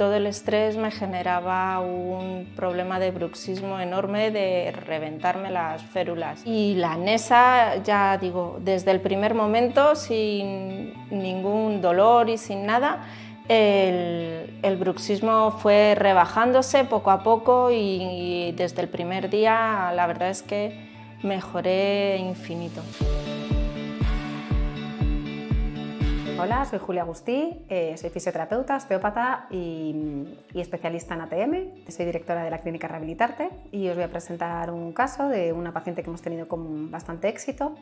todo el estrés me generaba un problema de bruxismo enorme, de reventarme las férulas. Y la Nesa, ya digo, desde el primer momento, sin ningún dolor y sin nada, el bruxismo fue rebajándose poco a poco y desde el primer día la verdad es que mejoré infinito. Hola, soy Julia Agustí, soy fisioterapeuta, osteópata y especialista en ATM. Soy directora de la clínica Rehabilitarte y os voy a presentar un caso de una paciente que hemos tenido con bastante éxito.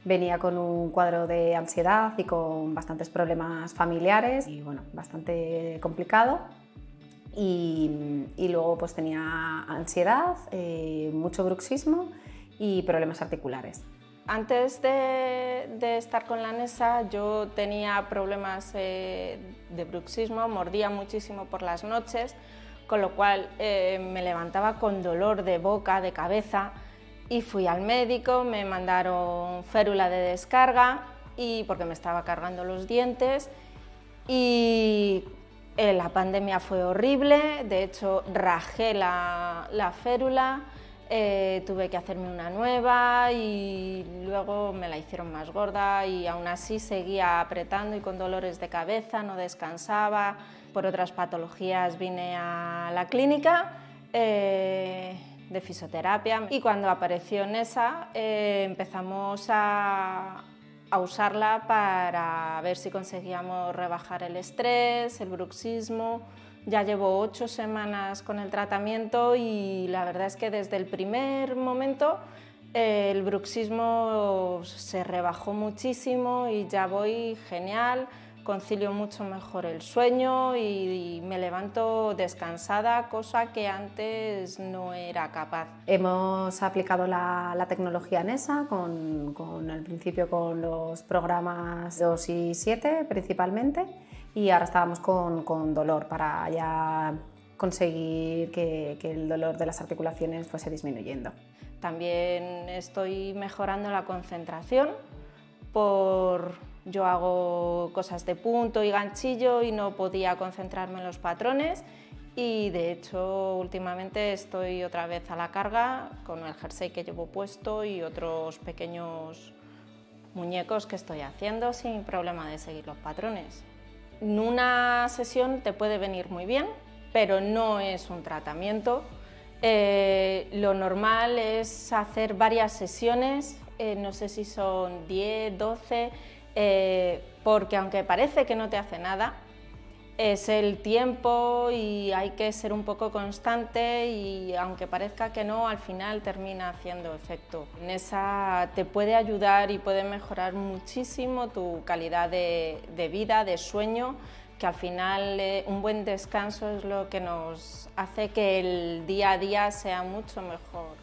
Venía con un cuadro de ansiedad y con bastantes problemas familiares y bueno, bastante complicado. Y luego pues tenía ansiedad, mucho bruxismo y problemas articulares. Antes de estar con la Nesa yo tenía problemas de bruxismo, mordía muchísimo por las noches, con lo cual me levantaba con dolor de boca, de cabeza, y fui al médico, me mandaron férula de descarga porque me estaba cargando los dientes y la pandemia fue horrible, de hecho rajé la férula. Tuve que hacerme una nueva y luego me la hicieron más gorda y aún así seguía apretando y con dolores de cabeza, no descansaba. Por otras patologías vine a la clínica de fisioterapia y cuando apareció Nesa empezamos a usarla para ver si conseguíamos rebajar el estrés, el bruxismo. Ya llevo 8 semanas con el tratamiento y la verdad es que desde el primer momento el bruxismo se rebajó muchísimo y ya voy genial, concilio mucho mejor el sueño y me levanto descansada, cosa que antes no era capaz. Hemos aplicado la tecnología Nesa al principio con los programas 2 y 7 principalmente. Y ahora estábamos con dolor para ya conseguir que el dolor de las articulaciones fuese disminuyendo. También estoy mejorando la concentración. Yo hago cosas de punto y ganchillo y no podía concentrarme en los patrones y de hecho últimamente estoy otra vez a la carga con el jersey que llevo puesto y otros pequeños muñecos que estoy haciendo sin problema de seguir los patrones. En una sesión te puede venir muy bien, pero no es un tratamiento. Lo normal es hacer varias sesiones, no sé si son 10, 12, porque aunque parece que no te hace nada, es el tiempo y hay que ser un poco constante y aunque parezca que no, al final termina haciendo efecto. Nesa te puede ayudar y puede mejorar muchísimo tu calidad de vida, de sueño, que al final un buen descanso es lo que nos hace que el día a día sea mucho mejor.